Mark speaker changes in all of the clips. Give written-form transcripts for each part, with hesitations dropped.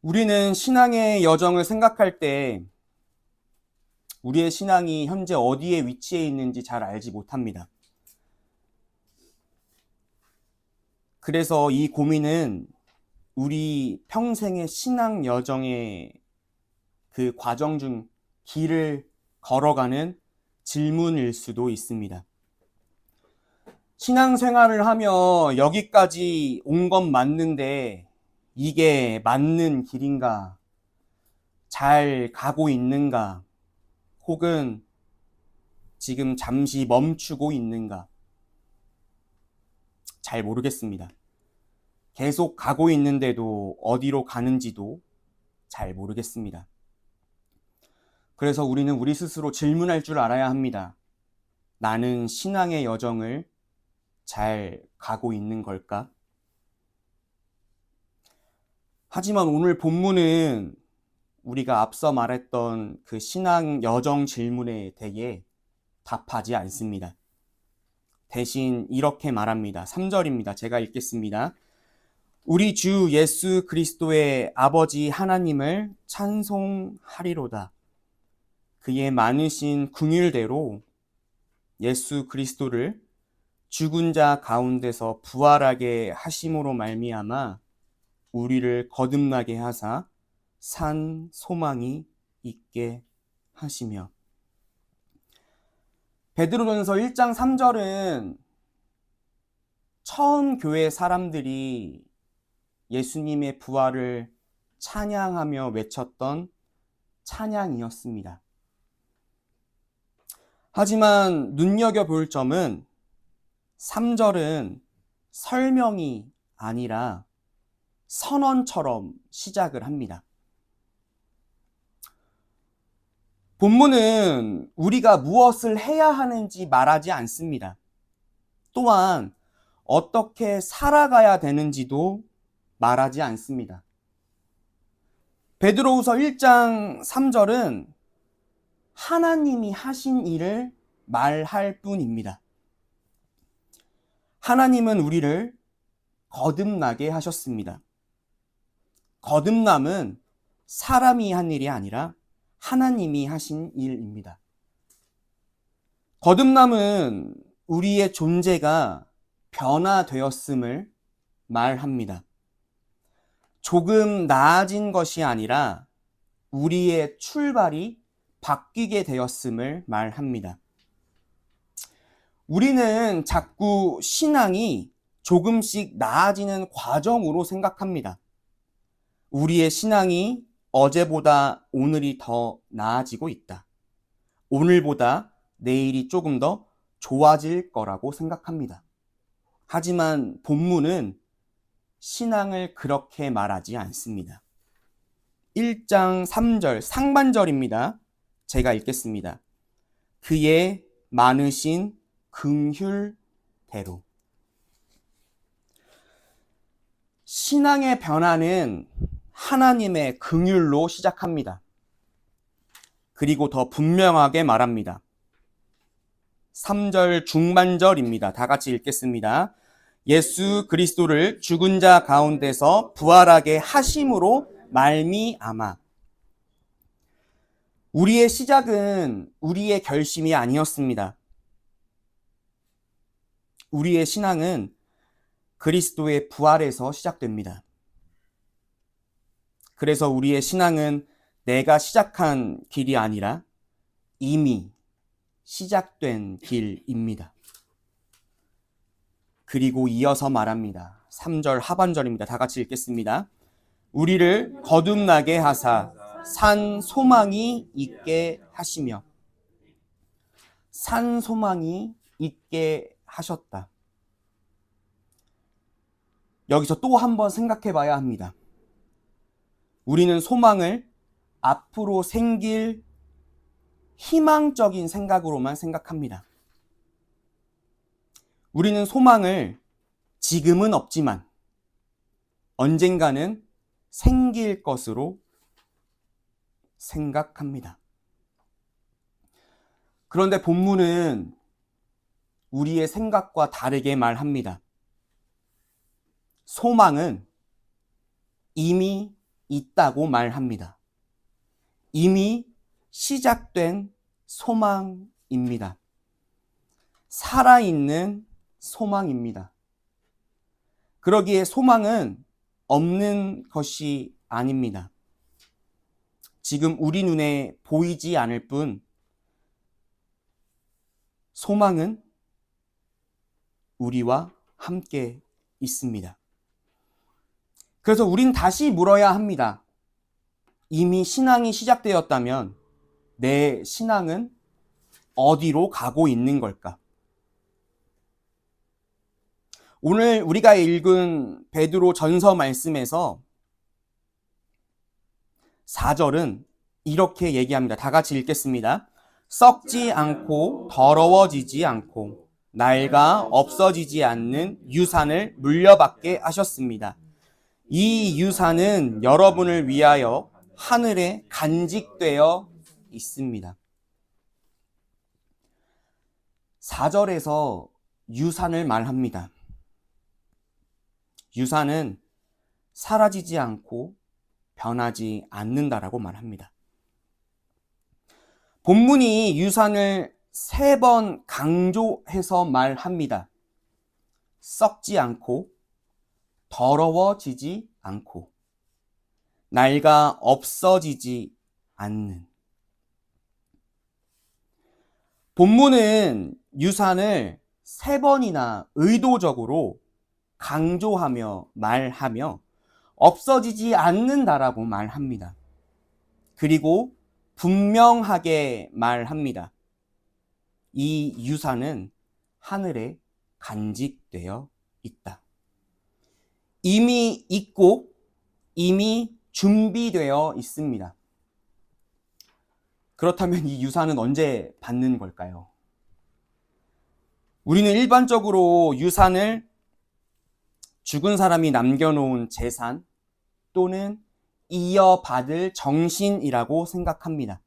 Speaker 1: 우리는 신앙의 여정을 생각할 때 우리의 신앙이 현재 어디에 위치해 있는지 잘 알지 못합니다. 그래서 이 고민은 우리 평생의 신앙 여정의 그 과정 중 길을 걸어가는 질문일 수도 있습니다. 신앙생활을 하며 여기까지 온 건 맞는데 이게 맞는 길인가? 잘 가고 있는가? 혹은 지금 잠시 멈추고 있는가? 잘 모르겠습니다. 계속 가고 있는데도 어디로 가는지도 잘 모르겠습니다. 그래서 우리는 우리 스스로 질문할 줄 알아야 합니다. 나는 신앙의 여정을 잘 가고 있는 걸까? 하지만 오늘 본문은 우리가 앞서 말했던 그 신앙 여정 질문에 대해 답하지 않습니다. 대신 이렇게 말합니다. 3절입니다. 제가 읽겠습니다. 우리 주 예수 그리스도의 아버지 하나님을 찬송하리로다. 그의 많으신 긍휼대로 예수 그리스도를 죽은 자 가운데서 부활하게 하심으로 말미암아 우리를 거듭나게 하사 산 소망이 있게 하시며. 베드로전서 1장 3절은 처음 교회 사람들이 예수님의 부활을 찬양하며 외쳤던 찬양이었습니다. 하지만 눈여겨볼 점은 3절은 설명이 아니라 선언처럼 시작을 합니다. 본문은 우리가 무엇을 해야 하는지 말하지 않습니다. 또한 어떻게 살아가야 되는지도 말하지 않습니다. 베드로후서 1장 3절은 하나님이 하신 일을 말할 뿐입니다. 하나님은 우리를 거듭나게 하셨습니다. 거듭남은 사람이 한 일이 아니라 하나님이 하신 일입니다. 거듭남은 우리의 존재가 변화되었음을 말합니다. 조금 나아진 것이 아니라 우리의 출발이 바뀌게 되었음을 말합니다. 우리는 자꾸 신앙이 조금씩 나아지는 과정으로 생각합니다. 우리의 신앙이 어제보다 오늘이 더 나아지고 있다. 오늘보다 내일이 조금 더 좋아질 거라고 생각합니다. 하지만 본문은 신앙을 그렇게 말하지 않습니다. 1장 3절 상반절입니다. 제가 읽겠습니다. 그의 많으신 긍휼대로. 신앙의 변화는 하나님의 긍휼로 시작합니다. 그리고 더 분명하게 말합니다. 3절 중반절입니다. 다 같이 읽겠습니다. 예수 그리스도를 죽은 자 가운데서 부활하게 하심으로 말미암아. 우리의 시작은 우리의 결심이 아니었습니다. 우리의 신앙은 그리스도의 부활에서 시작됩니다. 그래서 우리의 신앙은 내가 시작한 길이 아니라 이미 시작된 길입니다. 그리고 이어서 말합니다. 3절 하반절입니다. 다 같이 읽겠습니다. 우리를 거듭나게 하사 산 소망이 있게 하시며. 산 소망이 있게 하셨다. 여기서 또 한번 생각해 봐야 합니다. 우리는 소망을 앞으로 생길 희망적인 생각으로만 생각합니다. 우리는 소망을 지금은 없지만 언젠가는 생길 것으로 생각합니다. 그런데 본문은 우리의 생각과 다르게 말합니다. 소망은 이미 있다고 말합니다. 이미 시작된 소망입니다. 살아있는 소망입니다. 그러기에 소망은 없는 것이 아닙니다. 지금 우리 눈에 보이지 않을 뿐 소망은 우리와 함께 있습니다. 그래서 우린 다시 물어야 합니다. 이미 신앙이 시작되었다면 내 신앙은 어디로 가고 있는 걸까? 오늘 우리가 읽은 베드로 전서 말씀에서 4절은 이렇게 얘기합니다. 다 같이 읽겠습니다. 썩지 않고 더러워지지 않고 낡아 없어지지 않는 유산을 물려받게 하셨습니다. 이 유산은 여러분을 위하여 하늘에 간직되어 있습니다. 4절에서 유산을 말합니다. 유산은 사라지지 않고 변하지 않는다라고 말합니다. 본문이 유산을 3번 강조해서 말합니다. 썩지 않고 더러워지지 않고 낡아 없어지지 않는. 본문은 유산을 3번이나 의도적으로 강조하며 말하며 없어지지 않는다라고 말합니다. 그리고 분명하게 말합니다. 이 유산은 하늘에 간직되어 있다. 이미 있고 이미 준비되어 있습니다. 그렇다면 이 유산은 언제 받는 걸까요? 우리는 일반적으로 유산을 죽은 사람이 남겨놓은 재산 또는 이어받을 정신이라고 생각합니다.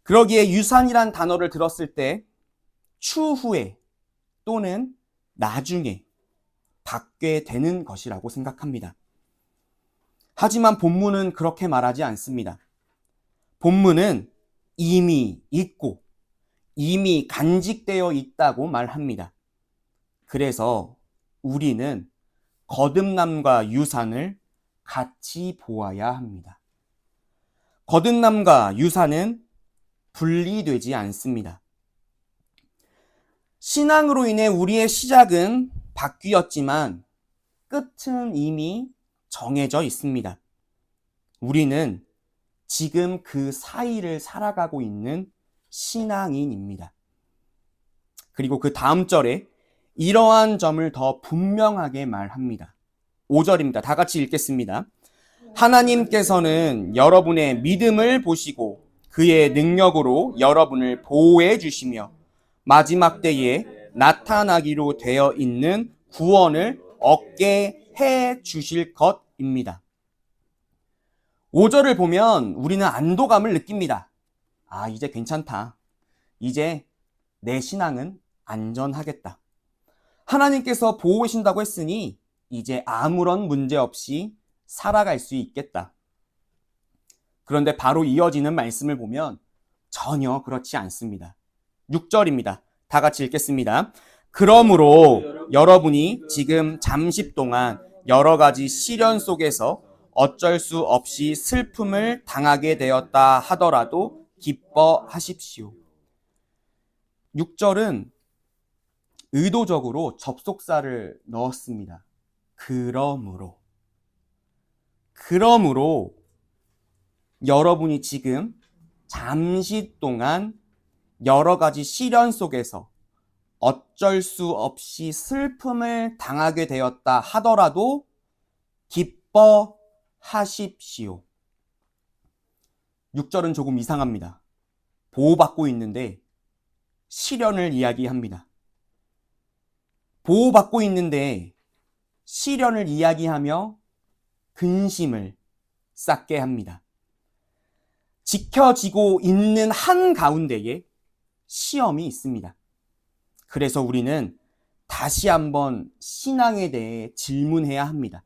Speaker 1: 그러기에 유산이란 단어를 들었을 때 추후에 또는 나중에 받게 되는 것이라고 생각합니다. 하지만 본문은 그렇게 말하지 않습니다. 본문은 이미 있고 이미 간직되어 있다고 말합니다. 그래서 우리는 거듭남과 유산을 같이 보아야 합니다. 거듭남과 유산은 분리되지 않습니다. 신앙으로 인해 우리의 시작은 바뀌었지만 끝은 이미 정해져 있습니다. 우리는 지금 그 사이를 살아가고 있는 신앙인입니다. 그리고 그 다음 절에 이러한 점을 더 분명하게 말합니다. 5절입니다. 다 같이 읽겠습니다. 하나님께서는 여러분의 믿음을 보시고 그의 능력으로 여러분을 보호해 주시며 마지막 때에 나타나기로 되어 있는 구원을 얻게 해 주실 것입니다. 5절을 보면 우리는 안도감을 느낍니다. 아, 이제 괜찮다. 이제 내 신앙은 안전하겠다. 하나님께서 보호해 주신다고 했으니 이제 아무런 문제 없이 살아갈 수 있겠다. 그런데 바로 이어지는 말씀을 보면 전혀 그렇지 않습니다. 6절입니다. 다 같이 읽겠습니다. 그러므로 여러분이 지금 잠시 동안 여러 가지 시련 속에서 어쩔 수 없이 슬픔을 당하게 되었다 하더라도 기뻐하십시오. 6절은 의도적으로 접속사를 넣었습니다. 그러므로 여러분이 지금 잠시 동안 여러 가지 시련 속에서 어쩔 수 없이 슬픔을 당하게 되었다 하더라도 기뻐하십시오. 6절은 조금 이상합니다. 보호받고 있는데 시련을 이야기합니다. 보호받고 있는데 시련을 이야기하며 근심을 쌓게 합니다. 지켜지고 있는 한가운데에 시험이 있습니다. 그래서 우리는 다시 한번 신앙에 대해 질문해야 합니다.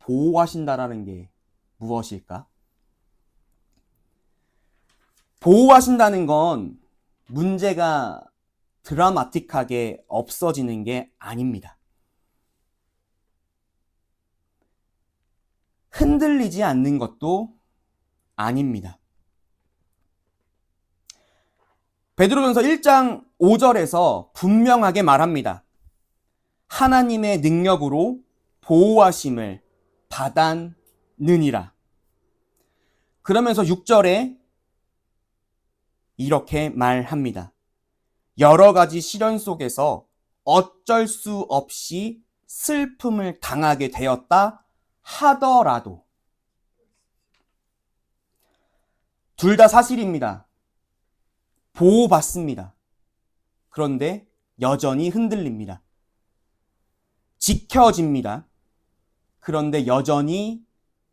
Speaker 1: 보호하신다라는 게 무엇일까? 보호하신다는 건 문제가 드라마틱하게 없어지는 게 아닙니다. 흔들리지 않는 것도 아닙니다. 베드로전서 1장 5절에서 분명하게 말합니다. 하나님의 능력으로 보호하심을 받았느니라. 그러면서 6절에 이렇게 말합니다. 여러 가지 시련 속에서 어쩔 수 없이 슬픔을 당하게 되었다 하더라도 둘 다 사실입니다. 보호받습니다. 그런데 여전히 흔들립니다. 지켜집니다. 그런데 여전히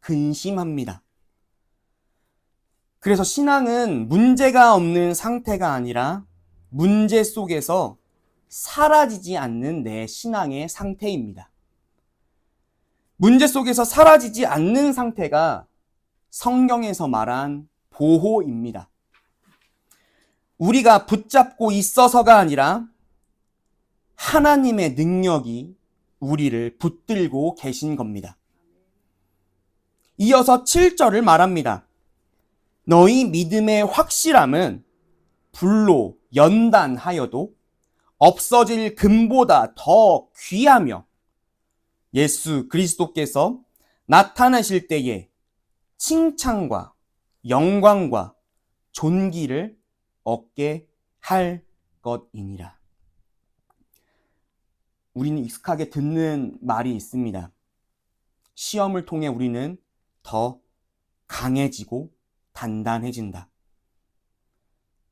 Speaker 1: 근심합니다. 그래서 신앙은 문제가 없는 상태가 아니라 문제 속에서 사라지지 않는 내 신앙의 상태입니다. 문제 속에서 사라지지 않는 상태가 성경에서 말한 보호입니다. 우리가 붙잡고 있어서가 아니라 하나님의 능력이 우리를 붙들고 계신 겁니다. 이어서 7절을 말합니다. 너희 믿음의 확실함은 불로 연단하여도 없어질 금보다 더 귀하며 예수 그리스도께서 나타나실 때에 칭찬과 영광과 존귀를 얻게 할 것이니라. 우리는 익숙하게 듣는 말이 있습니다. 시험을 통해 우리는 더 강해지고 단단해진다.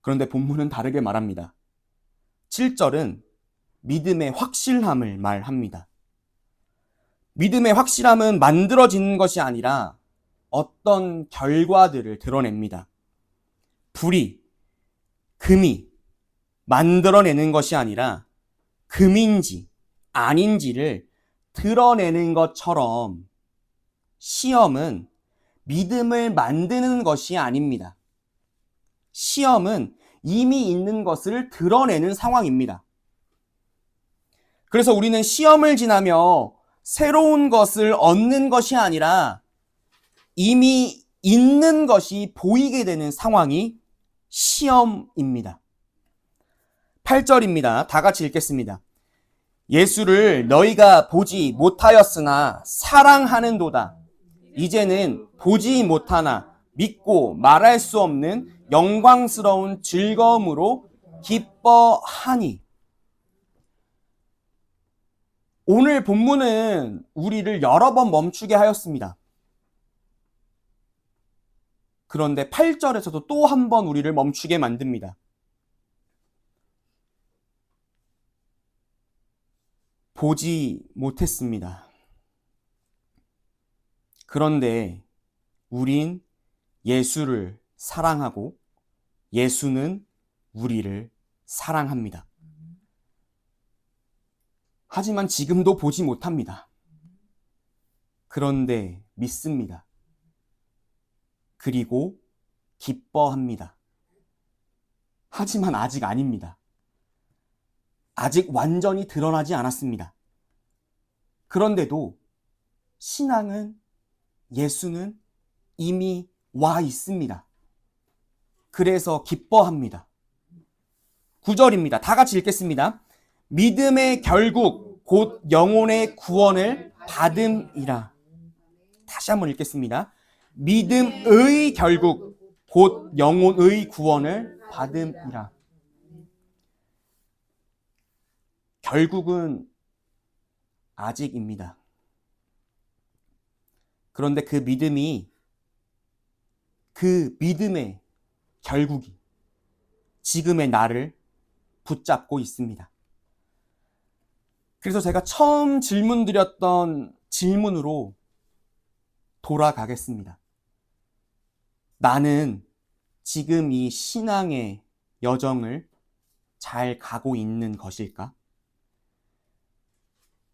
Speaker 1: 그런데 본문은 다르게 말합니다. 7절은 믿음의 확실함을 말합니다. 믿음의 확실함은 만들어지는 것이 아니라 어떤 결과들을 드러냅니다. 불이, 금이 만들어내는 것이 아니라 금인지 아닌지를 드러내는 것처럼 시험은 믿음을 만드는 것이 아닙니다. 시험은 이미 있는 것을 드러내는 상황입니다. 그래서 우리는 시험을 지나며 새로운 것을 얻는 것이 아니라 이미 있는 것이 보이게 되는 상황이 시험입니다. 8절입니다. 다 같이 읽겠습니다. 예수를 너희가 보지 못하였으나 사랑하는도다. 이제는 보지 못하나 믿고 말할 수 없는 영광스러운 즐거움으로 기뻐하니. 오늘 본문은 우리를 여러 번 멈추게 하였습니다. 그런데 8절에서도 또 한 번 우리를 멈추게 만듭니다. 보지 못했습니다. 그런데 우린 예수를 사랑하고 예수는 우리를 사랑합니다. 하지만 지금도 보지 못합니다. 그런데 믿습니다. 그리고 기뻐합니다. 하지만 아직 아닙니다. 아직 완전히 드러나지 않았습니다. 그런데도 신앙은, 예수는 이미 와 있습니다. 그래서 기뻐합니다. 9절입니다. 다 같이 읽겠습니다. 믿음의 결국 곧 영혼의 구원을 받음이라. 다시 한번 읽겠습니다. 믿음의 결국 곧 영혼의 구원을 받음이라. 결국은 아직입니다. 그런데 그 믿음의 결국이 지금의 나를 붙잡고 있습니다. 그래서 제가 처음 질문 드렸던 질문으로 돌아가겠습니다. 나는 지금 이 신앙의 여정을 잘 가고 있는 것일까?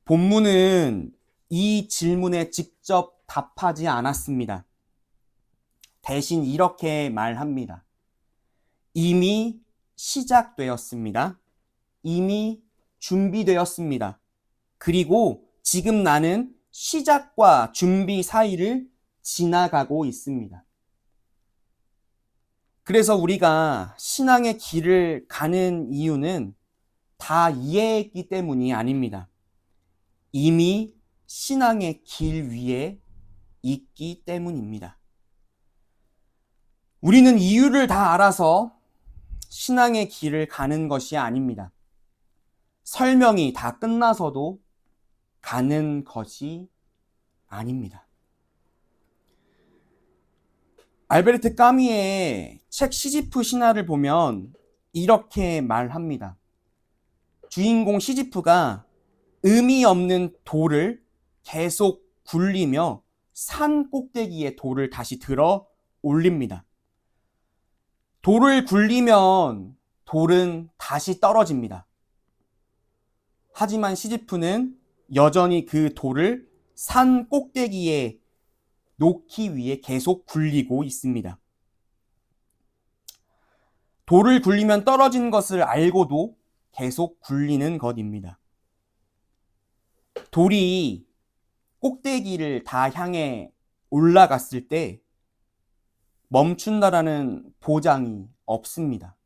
Speaker 1: 본문은 이 질문에 직접 답하지 않았습니다. 대신 이렇게 말합니다. 이미 시작되었습니다. 이미 준비되었습니다. 그리고 지금 나는 시작과 준비 사이를 지나가고 있습니다. 그래서 우리가 신앙의 길을 가는 이유는 다 이해했기 때문이 아닙니다. 이미 신앙의 길 위에 있기 때문입니다. 우리는 이유를 다 알아서 신앙의 길을 가는 것이 아닙니다. 설명이 다 끝나서도 가는 것이 아닙니다. 알베르트 까미의 책 시지프 신화를 보면 이렇게 말합니다. 주인공 시지프가 의미 없는 돌을 계속 굴리며 산 꼭대기에 돌을 다시 들어 올립니다. 돌을 굴리면 돌은 다시 떨어집니다. 하지만 시지프는 여전히 그 돌을 산 꼭대기에 놓기 위해 계속 굴리고 있습니다. 돌을 굴리면 떨어지는 것을 알고도 계속 굴리는 것입니다. 돌이 꼭대기를 다 향해 올라갔을 때 멈춘다라는 보장이 없습니다.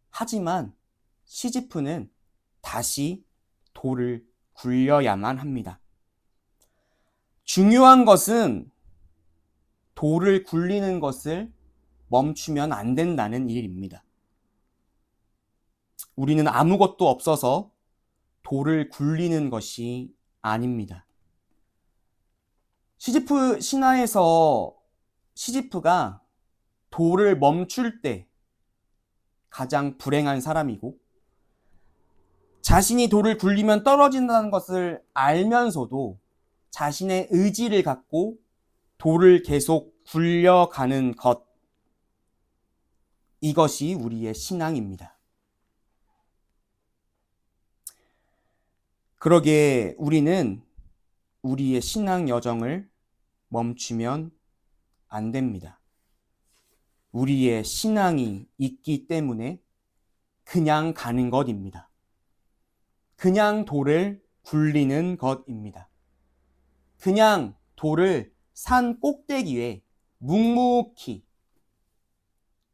Speaker 1: 하지만 시지프는 다시 돌을 굴려야만 합니다. 중요한 것은 돌을 굴리는 것을 멈추면 안 된다는 일입니다. 우리는 아무것도 없어서 돌을 굴리는 것이 아닙니다. 시지프 신화에서 시지프가 돌을 멈출 때 가장 불행한 사람이고 자신이 돌을 굴리면 떨어진다는 것을 알면서도 자신의 의지를 갖고 돌을 계속 굴려가는 것, 이것이 우리의 신앙입니다. 그러기에 우리는 우리의 신앙 여정을 멈추면 안 됩니다. 우리의 신앙이 있기 때문에 그냥 가는 것입니다. 그냥 돌을 굴리는 것입니다. 그냥 돌을 산 꼭대기에 묵묵히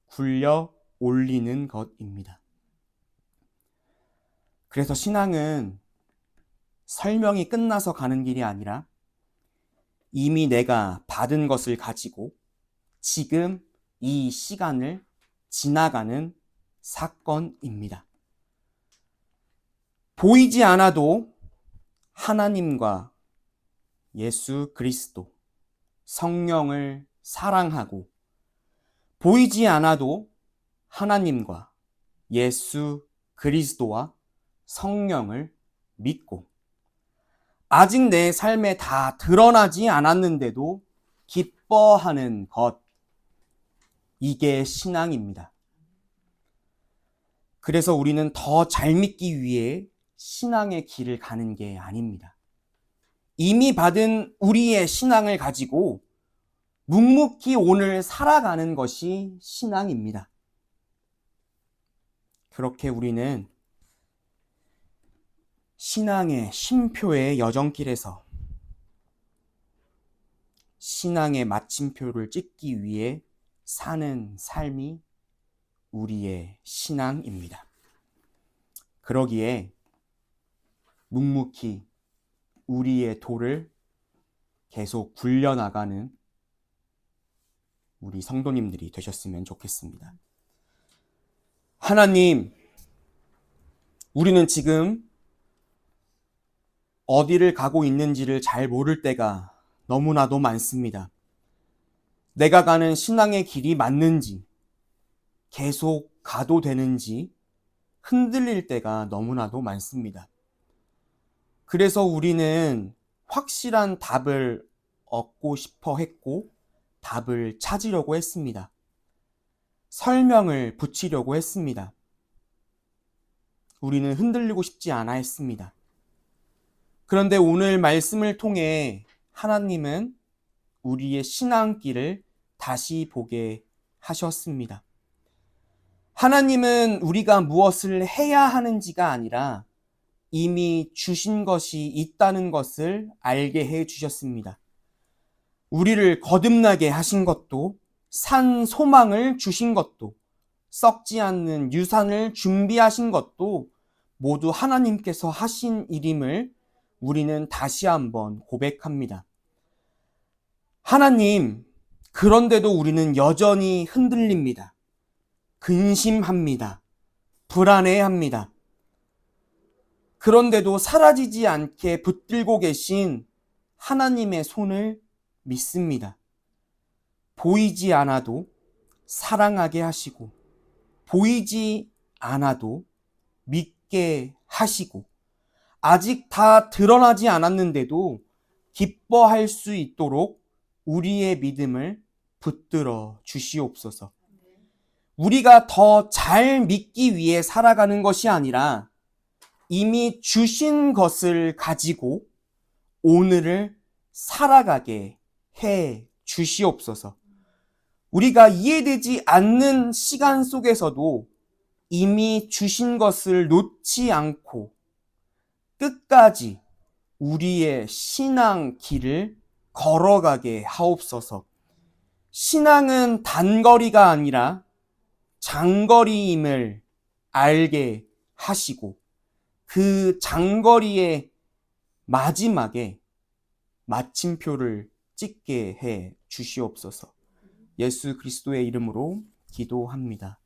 Speaker 1: 굴려 올리는 것입니다. 그래서 신앙은 설명이 끝나서 가는 길이 아니라 이미 내가 받은 것을 가지고 지금 이 시간을 지나가는 사건입니다. 보이지 않아도 하나님과 예수 그리스도, 성령을 사랑하고 보이지 않아도 하나님과 예수 그리스도와 성령을 믿고 아직 내 삶에 다 드러나지 않았는데도 기뻐하는 것, 이게 신앙입니다. 그래서 우리는 더 잘 믿기 위해 신앙의 길을 가는 게 아닙니다. 이미 받은 우리의 신앙을 가지고 묵묵히 오늘 살아가는 것이 신앙입니다. 그렇게 우리는 신앙의 쉼표의 여정길에서 신앙의 마침표를 찍기 위해 사는 삶이 우리의 신앙입니다. 그러기에 묵묵히 우리의 돌을 계속 굴려나가는 우리 성도님들이 되셨으면 좋겠습니다. 하나님, 우리는 지금 어디를 가고 있는지를 잘 모를 때가 너무나도 많습니다. 내가 가는 신앙의 길이 맞는지, 계속 가도 되는지 흔들릴 때가 너무나도 많습니다. 그래서 우리는 확실한 답을 얻고 싶어 했고 답을 찾으려고 했습니다. 설명을 붙이려고 했습니다. 우리는 흔들리고 싶지 않아 했습니다. 그런데 오늘 말씀을 통해 하나님은 우리의 신앙길을 다시 보게 하셨습니다. 하나님은 우리가 무엇을 해야 하는지가 아니라 이미 주신 것이 있다는 것을 알게 해 주셨습니다. 우리를 거듭나게 하신 것도, 산 소망을 주신 것도, 썩지 않는 유산을 준비하신 것도 모두 하나님께서 하신 일임을 우리는 다시 한번 고백합니다. 하나님, 그런데도 우리는 여전히 흔들립니다. 근심합니다. 불안해합니다. 그런데도 사라지지 않게 붙들고 계신 하나님의 손을 믿습니다. 보이지 않아도 사랑하게 하시고, 보이지 않아도 믿게 하시고, 아직 다 드러나지 않았는데도 기뻐할 수 있도록 우리의 믿음을 붙들어 주시옵소서. 우리가 더 잘 믿기 위해 살아가는 것이 아니라 이미 주신 것을 가지고 오늘을 살아가게 해 주시옵소서. 우리가 이해되지 않는 시간 속에서도 이미 주신 것을 놓지 않고 끝까지 우리의 신앙 길을 걸어가게 하옵소서. 신앙은 단거리가 아니라 장거리임을 알게 하시고 그 장거리의 마지막에 마침표를 찍게 해 주시옵소서. 예수 그리스도의 이름으로 기도합니다.